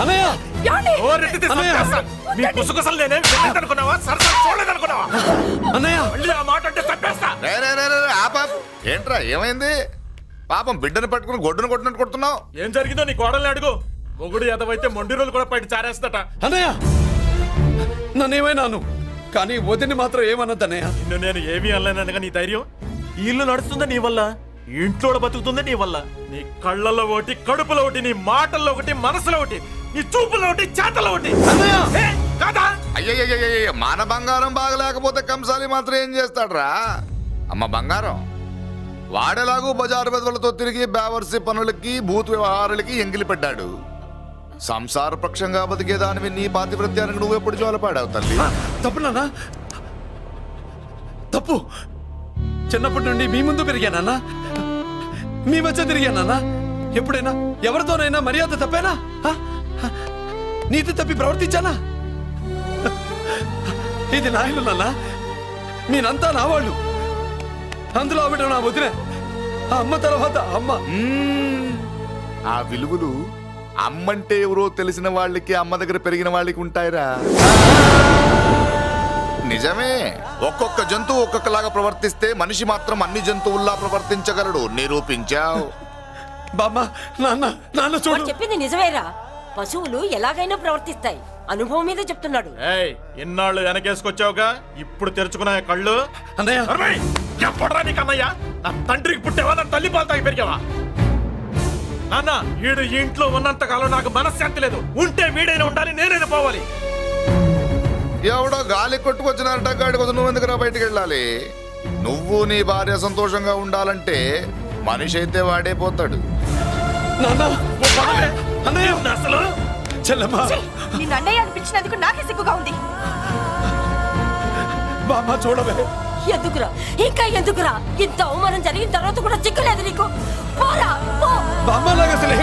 అన్నయ్య ఏంట్రా ఏమైంది? పాపం బిడ్డను పట్టుకుని గొడ్డును కొట్టినట్టు కొడుతున్నావు. ఏం జరిగిందో నీ కోడల్ని అడుగు. మొగుడు ఎదవైతే మొండి రోజులు కూడా బయట చారేస్తట. అన్నయ్య నన్నేమైనాను కానీ వదిని మాత్రం ఏమన్నది అన్నయ్య. నిన్ను నేను ఏమీ అనలేనగా నీ ధైర్యం. ఈ ఇల్లు నడుస్తుందా నీ వల్ల, ఇంట్లో బతుకుతుందా నీ వల్ల. నీ కళ్ళల్లో ఒకటి, కడుపులో ఒకటి, నీ మాటల్లో ఒకటి, మనసులో ఒకటి, నీ చూపులో ఒకటి, చేతల్లో ఒకటి. కాదా? అయ్యయ్యయ్యయ్య మన బంగారం బాగలేకపోతే కంసాలి మాత్రం ఏం చేస్తాడ్రా? అమ్మ బంగారం వాడేలాగూ బజారు బెదవులతో తిరిగి బేవర్సి పనులకి భూత్ వ్యవహారాలకి ఎంగిలి పెట్టాడు. సంసార పక్షంగా బతికేదానివి నీ పాతివృత్యానికి నువ్వు ఎప్పుడు జోలపాడావు తల్లి? తప్పు నాన్న, తప్పు. చిన్నప్పటి నుండి మీ ముందు పెరిగానన్నా, మీ మధ్య తిరిగానన్నా. ఎప్పుడైనా ఎవరితోనైనా మర్యాద తప్పేనా? నీతి తప్పి ప్రవర్తించానా? ఇది నా ఇల్లు నాన్న, మీరంతా నా వాళ్ళు. అందులో ఆవిడ నా వదిన, ఆ అమ్మ తర్వాత అమ్మ. ఆ విలువలు అమ్మంటే ఎవరో తెలిసిన వాళ్ళకి, అమ్మ దగ్గర పెరిగిన వాళ్ళకి ఉంటాయిరా. నిజమే, ఒక్కొక్క జంతువు ఒక్కొక్కలాగా ప్రవర్తిస్తే మనిషి మాత్రం అన్ని జంతువుల్లా ప్రవర్తించగలడు. నిరూపించావు. బామ్మ, నాన్న, నాన్న చూడు. చెప్పింది నిజమేరా. పశువులు ఎలాగైనా ప్రవర్తిస్తాయి. అనుభవం మీద చెప్తున్నాడు. ఎన్నాళ్ళు వెనకేసుకొచ్చావుగా, ఇప్పుడు తెరుచుకున్నా కళ్ళు. అన్నయ్య నీకన్నయ్య, నా తండ్రికి పుట్టేవా, నా తల్లి పాలు తాగి పెరిగావా? నాన్న, వీడు ఇంట్లో ఉన్నంత కాలం నాకు మనశ్శాంతి లేదు. ఉంటే వీడైనా ఉండాలి, నేనైనా పోవాలి. ఎవడో గాలి కొట్టుకొచ్చినారట గాడి కోసం నువ్వు ఎందుకురా బయటికి వెళ్ళాలి? నువ్వు నీ భార్య సంతోషంగా ఉండాలంటే మనిషి అయితే వాడే పోతాడు. అసలు చెల్లమ్మా, నిన్ను అన్నయ్య అనిపించినందుకు నాకే సిగ్గుగా ఉంది. బామ్మ చూడవే. ఎందుకురా, ఇంకా ఎందుకురా? ఇంత అవమానం జరిగిన తర్వాత కూడా చిక్కలేదు నీకు? పోరా, పో. బామ్మ లాగా అసలే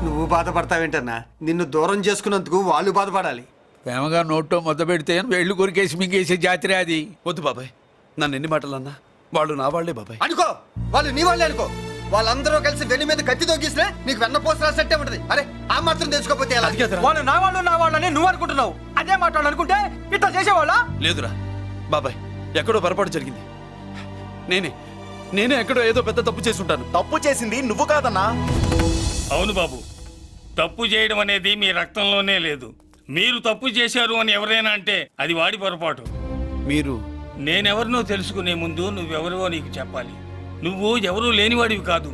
నువ్వు బాధపడతావేంటన్నా? నిన్ను దూరం చేసుకున్నందుకు వాళ్ళు బాధపడాలి. ప్రేమగా నోట్లో మొద్ద పెడితే వేళ్ళు కొరికేసి మింగేసే జాతర అది. వద్దు బాబాయ్, నన్ను ఎన్ని మాటలు అన్నా వాళ్ళు నా వాళ్లే బాబాయ్. అనుకో, వాళ్ళు నీ వాళ్ళే అనుకో. వాళ్ళందరూ కలిసి వెన్ను మీద కత్తి తోగిస్తే నీకు వెన్నపోస రాసట్టే ఉంటది. అరే ఆ మాత్రం తెలుసుకోకపోతే ఎలా? వాళ్ళు నా వాళ్ళని నువ్వు అనుకుంటున్నావు. అదే మాట్లాడాలనుకుంటే ఇట్లా చేసేవాళ్ళ? లేదురా బాబాయ్, ఎక్కడో పొరపాటు జరిగింది. నేనే ఎక్కడో ఏదో పెద్ద తప్పు చేసి ఉంటాను. తప్పు చేసింది నువ్వు కాదన్నా. అవును బాబు, తప్పు చేయడం అనేది మీ రక్తంలోనే లేదు. మీరు తప్పు చేశారు అని ఎవరైనా అంటే అది వాడి పొరపాటు. మీరు నేనెవరినో తెలుసుకునే ముందు నువ్వెవరివో నీకు చెప్పాలి. నువ్వు ఎవరూ లేనివాడివి కాదు.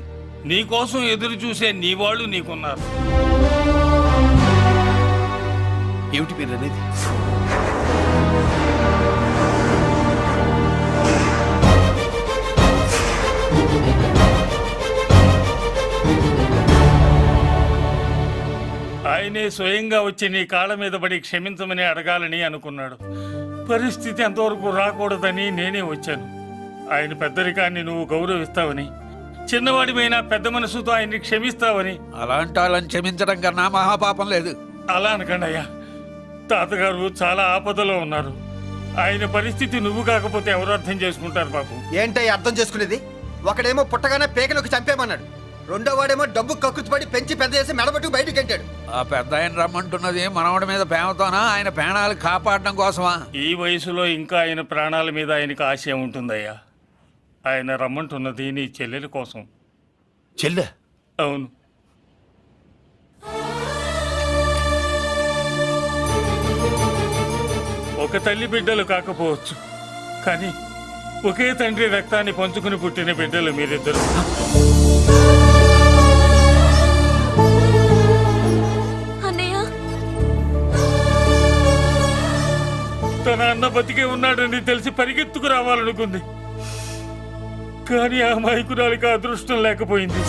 నీకోసం ఎదురు చూసే నీ వాళ్ళు నీకున్నారు. ఏమిటి మీరు అనేది? ఆయనే స్వయంగా వచ్చి నీ కాళ్ళ మీద పడి క్షమించమని అడగాలని అనుకున్నాడు. పరిస్థితి అంతవరకు రాకూడదని నేనే వచ్చాను. ఆయన పెద్దరికాన్ని నువ్వు గౌరవిస్తావని, చిన్నవాడిపైనా పెద్ద మనసుతో ఆయన్ని క్షమిస్తావని. అలాంటి వాళ్ళని క్షమించడం కన్నా మహాపాపం లేదు. అలా అనకండి అయ్యా. తాతగారు చాలా ఆపదలో ఉన్నారు. ఆయన పరిస్థితి నువ్వు కాకపోతే ఎవరు అర్థం చేసుకుంటారు బాబు? ఏంటో అర్థం చేసుకునేది? ఒకడేమో పుట్టగానే పేకలోకి చంపేమన్నాడు, రెండో వాడేమో డబ్బు కక్కుతుపడి పెంచి పెద్ద చేసి మెడబెట్టుకు బయటికి ఎంటాడు. ఆ పెద్ద ఆయన రమ్మంటున్నది మనవడి మీద ప్రేమతోనా, ఆయన ప్రాణాలు కాపాడడం కోసమా? ఈ వయసులో ఇంకా ఆయన ప్రాణాల మీద ఆయనకు ఆశయం ఉంటుందయ్యా. ఆయన రమ్మంటున్నది నీ చెల్లెల కోసం. చెల్లె? అవును. ఒక తల్లి బిడ్డలు కాకపోవచ్చు, కానీ ఒకే తండ్రి రక్తాన్ని పంచుకుని పుట్టిన బిడ్డలు మీరిద్దరు. తన అన్న బతికే ఉన్నాడని తెలిసి పరిగెత్తుకు రావాలనుకుంది, కానీ ఆ మైకురాలికి అదృష్టం లేకపోయింది.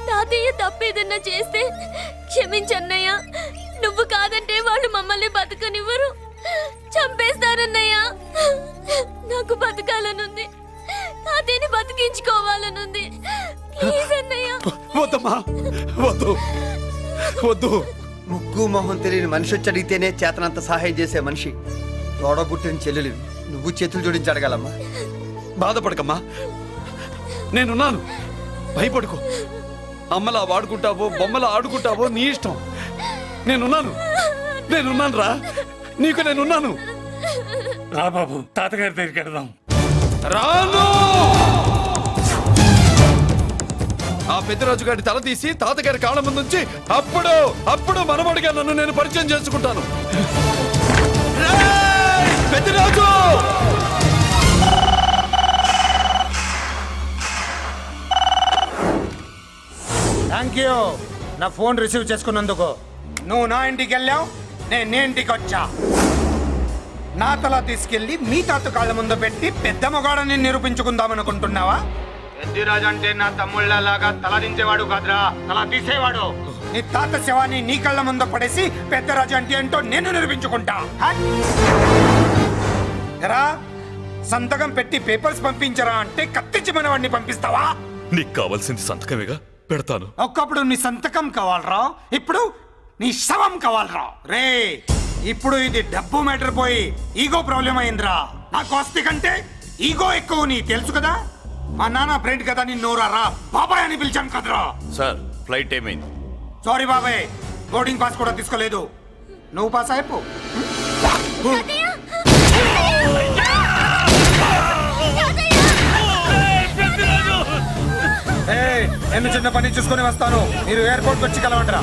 తాతయ్య తప్పేదన్నా చేస్తే క్షమించన్నయ్య. నువ్వు కాదంటే వాళ్ళు మమ్మల్ని బతకనివ్వరు, చంపేస్తారన్నయ్య. నాకు బతకాలనుంది, తాతయ్యని బతికించుకో కావాలనుంది. ప్లీజ్ అన్నయ్య. వద్దమ్మా, వద్దు వద్దు. ముక్కు మొహం తెలియని మనిషి వచ్చి అడిగితేనే చేతనంత సహాయం చేసే మనిషి తోడబుట్టిన చెల్లెలు నువ్వు చేతులు జోడించి అడగాలమ్మా. బాధపడకమ్మా, నేనున్నాను. భయపడుకో. అమ్మలా వాడుకుంటావో బొమ్మలా ఆడుకుంటావో నీ ఇష్టం. నేనున్నాను రా, నీకు నేనున్నాను. రా బాబు, తాతగారి దగ్గరికి వెళ్దాం. రాను. ఆ పెద్దరాజు గారి తల తీసి తాతగారి కాళ్ళ ముందుంచి అప్పుడు మనవడిగా నన్ను నేను పరిచయం చేసుకుంటాను. రేయ్, పెద్దరాజు! థ్యాంక్ యూ నా ఫోన్ రిసీవ్ చేసుకున్నందుకు. నువ్వు నా ఇంటికి వెళ్ళావు, నేను నీ ఇంటికి వచ్చా. నా తల తీసుకెళ్లి మీ తాత కాళ్ళ ముందు పెట్టి పెద్ద మొగాడని నిరూపించుకుందామనుకుంటున్నావా? పెద్దిరాజు అంటే నా తమ్ముళ్ళలాగా తల దించేవాడు కాదురా, తల తీసేవాడు. నీ తాత శవాన్ని నీ కళ్ళ ముందు పడేసి పెద్దరాజు అంటే ఏంటో నేను నిరూపించుకుంటా. హట్! ఎరా, సంతకం పెట్టి పేపర్స్ పంపించరా అంటే కత్తించి మనవాడిని పంపిస్తావా? నీకు కావాల్సింది సంతకమేగా, పెడతాను. ఒకప్పుడు నీ సంతకం కావాలరా, ఇప్పుడు నీ శవం కావాలరా. రే, ఇప్పుడు ఇది డబ్బు మ్యాటర్ పోయి ఈగో ప్రాబ్లం అయిందిరా. నాకు ఆస్తి కంటే ఈగో ఎక్కువ, నీ తెలుసు కదా. మా నాన్న ఫ్రెండ్ కదా, నిన్ను రా బాబాయ్ అని పిలిచాను కదరా. సార్, ఫ్లైట్ ఏమైంది? సారీ బాబాయ్, బోర్డింగ్ పాస్ కూడా తీసుకోలేదు. నువ్వు పాస్ అయిపో. నేను చిన్న పని చూసుకొని వస్తాను, మీరు ఎయిర్పోర్ట్ వచ్చి కలవండిరా.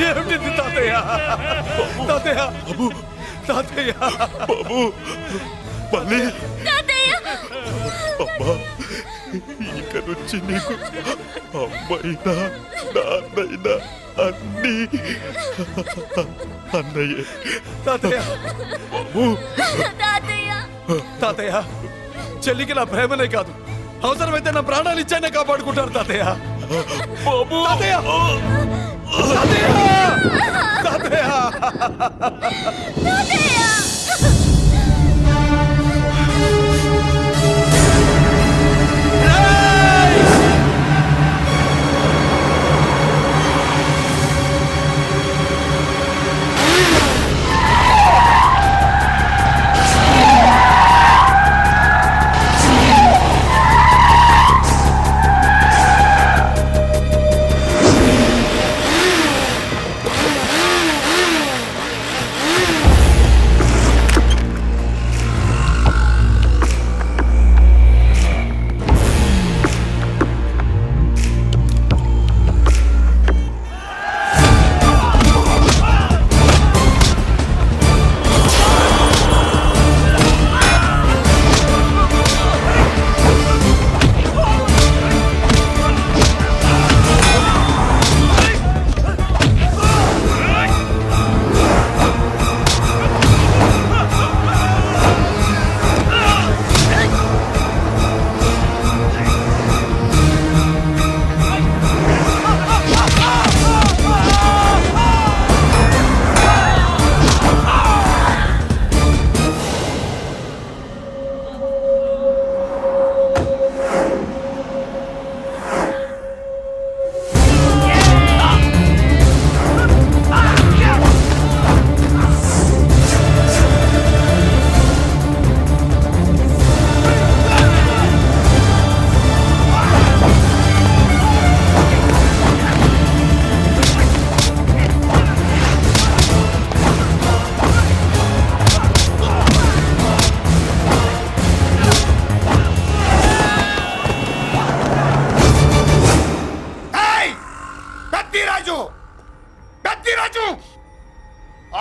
ఏమిటి తాతయ్య? తాతయ్య బాబు, తాతయ్య బాబు, అమ్మా, ఇక నుంచి నీకు అమ్మైనా నాన్నైనా అన్నీ అన్నయ్యే. తాతయ్య బాబు, తాతయ్య, చెల్లికి నా ప్రేమనే కాదు, అవసరమైతే నా ప్రాణాలు ఇచ్చానే కాపాడుకుంటారు తాతయ్య. బాబు, తాతయ్య, తాతయ్య, తాతయ్య.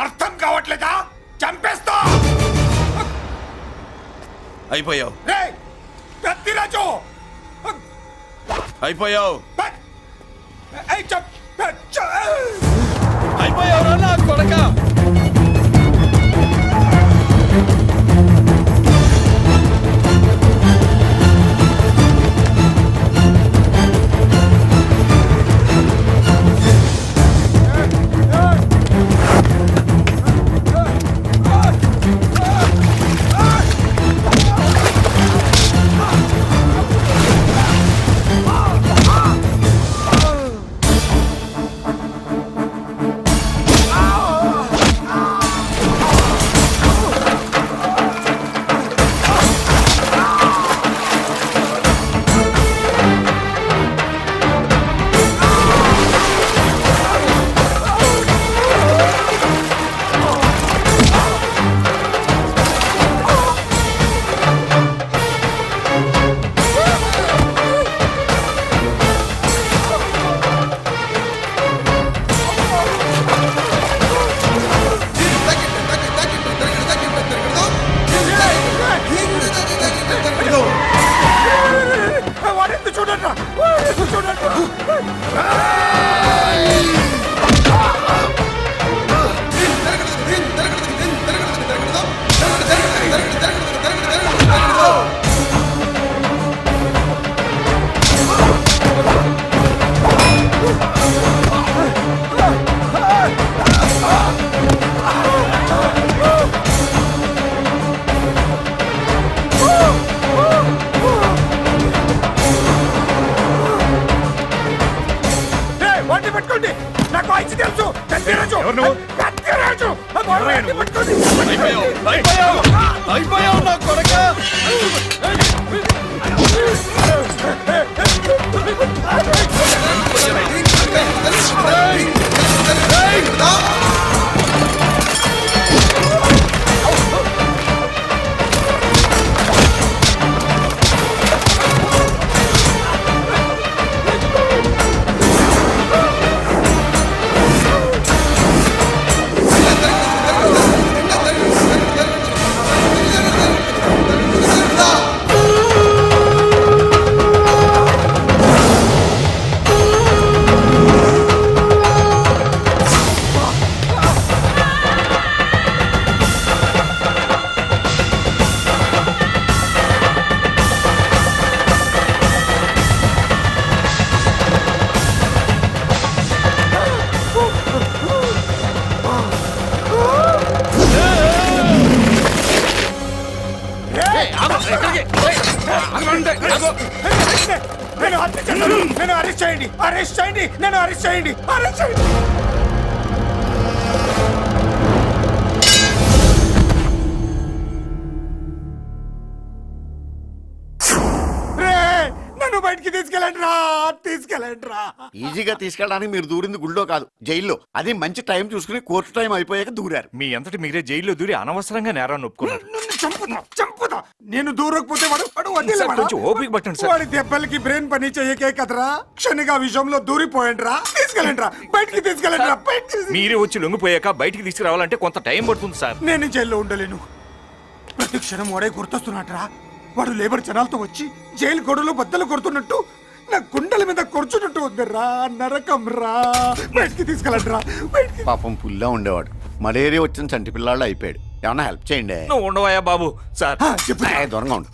అర్థం కావట్లేదా? చంపేస్తా. అయిపోయావు, పెద్దిరాజు అయిపోయావు, అయిపోయావు నా కొడక. అయిపోయావు అయిపోయావు నా కొడక నన్ను అరెస్ట్ చేయండి అరెస్ట్ చేయండి నన్ను అరెస్ట్ చేయండి అరెస్ట్ చేయండి నన్ను బయటికి తీసుకెళ్ళండి రా తీసుకెళ్ళండి రా. ఈజీగా తీసుకెళ్ళడానికి మీరు దూరింది గుళ్ళో కాదు జైల్లో. అది మంచి టైం చూసుకుని కోర్టు టైం అయిపోయాక దూరారు. మీ అంతటి మీరే జైల్లో దూరి అనవసరంగా నేరాన్ని ఒప్పుకున్నారు. నన్ను చంపుతా నేను దూరకపోతే వాడు వదిలేవాడా? కొంచెం ఓపిక పట్టండి సార్. వాడి దెబ్బలకి బ్రెయిన్ పని చెయ్యకే కదరా క్షణిగా విషయంలో దూరిపోయండి రా తీసుకెళ్ళండి రా బయటికి తీసుకెళ్ళండి రా మీరే వచ్చి లొంగిపోయాక బయటికి తీసుకురావాలంటే కొంత టైం పడుతుంది సార్. నేను జైల్లో ఉండలేను. ప్రతి క్షణం వాడే గుర్తొస్తున్నట్రా. వాడు లేబర్ జనాలతో వచ్చి జైలు గొడవలు బద్దలు కొడుతున్నట్టు నా గుండెల మీద కొడుచున్నట్టు ఉందిరా నరకం రా బయటికి తీసుకెళ్ళండి రా బయటికి. పాపం పుల్లా ఉండేవాడు. మలేరియా వచ్చిన చంటి పిల్లాళ్ళు అయిపోయాడు. ఏమన్నా హెల్ప్ చేయండి. నువ్వు ఉండవయ్యా బాబు. సార్ చెప్పు దూరంగా ఉండు.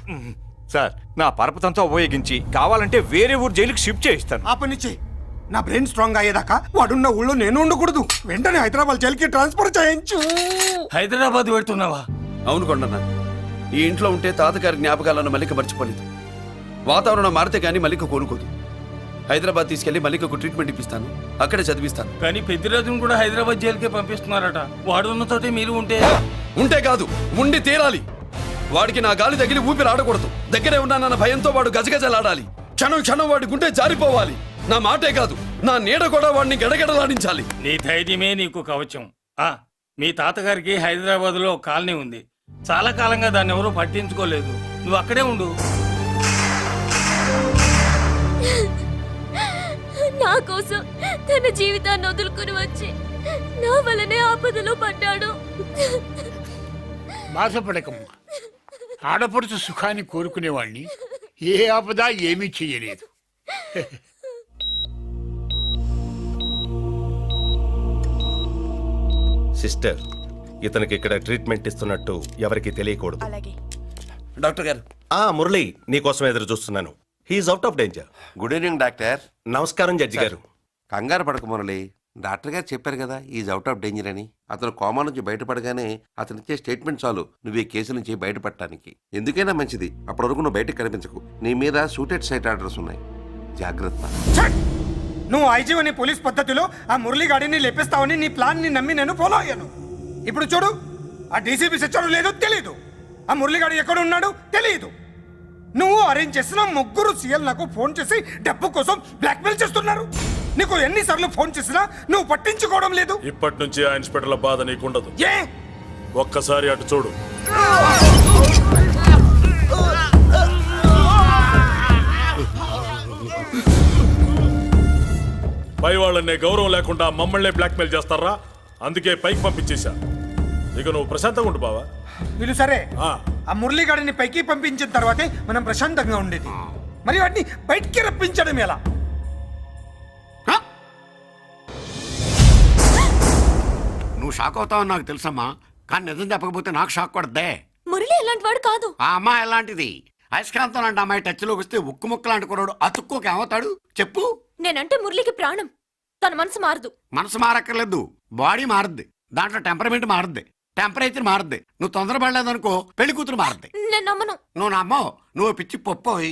సార్ నా పరపతంతో ఉపయోగించి కావాలంటే వేరే ఊరు జైలుకి షిఫ్ట్ చేయిస్తాను. ఆ పని చెయ్యి. నా బ్రెయిన్ స్ట్రాంగ్ అయ్యేదాకా వాడున్న ఊళ్ళో నేను ఉండకూడదు. వెంటనే హైదరాబాద్ జైలుకి ట్రాన్స్ఫర్ చేయించు. హైదరాబాద్ పెడుతున్నావా? అవును కొండన్న, ఈ ఇంట్లో ఉంటే తాతగారి జ్ఞాపకాలను మల్లిక మర్చిపోలేదు. వాతావరణం మారితే కానీ మల్లిక కోలుకోదు. హైదరాబాద్ తీసుకెళ్లి మల్లికకు ట్రీట్మెంట్ ఇప్పిస్తాను, అక్కడే చదివిస్తాను. కానీ పెద్దిరాజును కూడా హైదరాబాద్ జైలుకే పంపిస్తున్నారట. వాడు ఉన్న తోటి మీరు ఉంటే కాదు ఉండి తీరాలి. వాడికి నా గాలి తగిలి ఊపిరి ఆడకూడదు. దగ్గరే ఉన్నానన్న భయంతో వాడు గజగజలాడాలి. క్షణం క్షణం వాడి గుండె జారిపోవాలి. నా మాటే కాదు నా నీడ కూడా వాడిని గడగడలాడించాలి. నీ ధైర్యమే నీకు కవచం. మీ తాతగారికి హైదరాబాద్ లో కాలనీ ఉంది. చాలా కాలంగా దాన్ని ఎవరూ పట్టించుకోలేదు. నువ్వు అక్కడే ఉండు. నా కోసం తన జీవితాన్ని వదులుకుని వచ్చి నా వల్లనే ఆపదలో పడ్డాడు. బాధపడకమ్మా. ఆడపడుచు సుఖాన్ని కోరుకునేవాణ్ణి ఏ ఆపద ఏమీ చెయ్యలేదు. సిస్టర్, ఇతనికి ఇక్కడ ట్రీట్మెంట్ ఇస్తున్నట్టు ఎవరికి తెలియకూడదు. డాక్టర్ గారు. మురళి, నీకోసం ఎదురు చూస్తున్నాను. He's out of danger. Good evening doctor. నమస్కారం జడ్జి గారు. కంగారు పడక మురళి. డాక్టర్ గారు చెప్పారు కదా ఈజ్ అవుట్ ఆఫ్ డేంజర్ అని. అతను కోమా నుంచి బయటపడగానే అతను ఇచ్చే స్టేట్మెంట్ చాలు నువ్వు ఈ కేసు నుంచి బయటపడటానికి. ఎందుకైనా మంచిది అప్పటి వరకు నువ్వు బయటకు కనిపించకు. నీ మీద షూటెడ్ సైట్ ఆర్డర్స్ ఉన్నాయి, జాగ్రత్త. నువ్వు ఐజీవని పోలీస్ పద్ధతిలో ఆ మురళి గాడిని లేపిస్తావని నీ ప్లాన్ ని నమ్మి నేను ఫాలో అయ్యాను. ఇప్పుడు చూడు, ఆ డీసీపీ సచ్చాడు లేదో తెలియదు, ఆ మురళిగాడు ఎక్కడ ఉన్నాడు తెలియదు. నువ్వు అరేంజ్ చేసిన ముగ్గురు సీఎల్ నాకు ఫోన్ చేసి డబ్బు కోసం బ్లాక్మెయిల్ చేస్తున్నారు. నీకు ఎన్నిసార్లు ఫోన్ చేసినా నువ్వు పట్టించుకోవడం లేదు. ఇప్పటి నుంచి ఆ ఇన్స్పెక్టర్ల బాధ నీకుండదు. ఏ ఒక్కసారి అటు చూడు. పై వాళ్ళనే గౌరవం లేకుండా మమ్మల్ని బ్లాక్మెయిల్ చేస్తారా? అందుకే పైకి పంపించేశా. ఇక నువ్వు ప్రశాంతంగా ఉండు బావా. వీళ్ళు సరే, ఆ మురళిగాడిని పైకి పంపించిన తర్వాతే మనం ప్రశాంతంగా ఉండేది. మరి వాటిని బయటికి రప్పించడం ఎలా? నువ్వు షాక్ అవుతావని నాకు తెలుసమ్మా, కానీ నిజం చెప్పకపోతే నాకు షాక్ కొడద్దే. మురళి ఎలాంటి వాడు కాదు. ఆ అమ్మాయి ఎలాంటిది? అయస్కాంతం లాంటి అమ్మాయి టచ్లోకి వస్తే ఉక్కు ముక్క లాంటి కుర్రాడు అతుక్కోక ఏమవుతాడు చెప్పు? నేనంటే మురళికి ప్రాణం. తన మనసు మారదు. మనసు మారక్కర్లేదు, బాడీ మారుద్ది. దాంట్లో టెంపరమెంట్ మారుద్ది, టెంపరేచర్ మారుద్ది. నువ్వు తొందరపడలేదనుకో పెళ్లి కూతురు మారుద్ది. నేను నమ్మను. నువ్వు నమ్మవు. నువ్వు పిచ్చి పొప్పోయి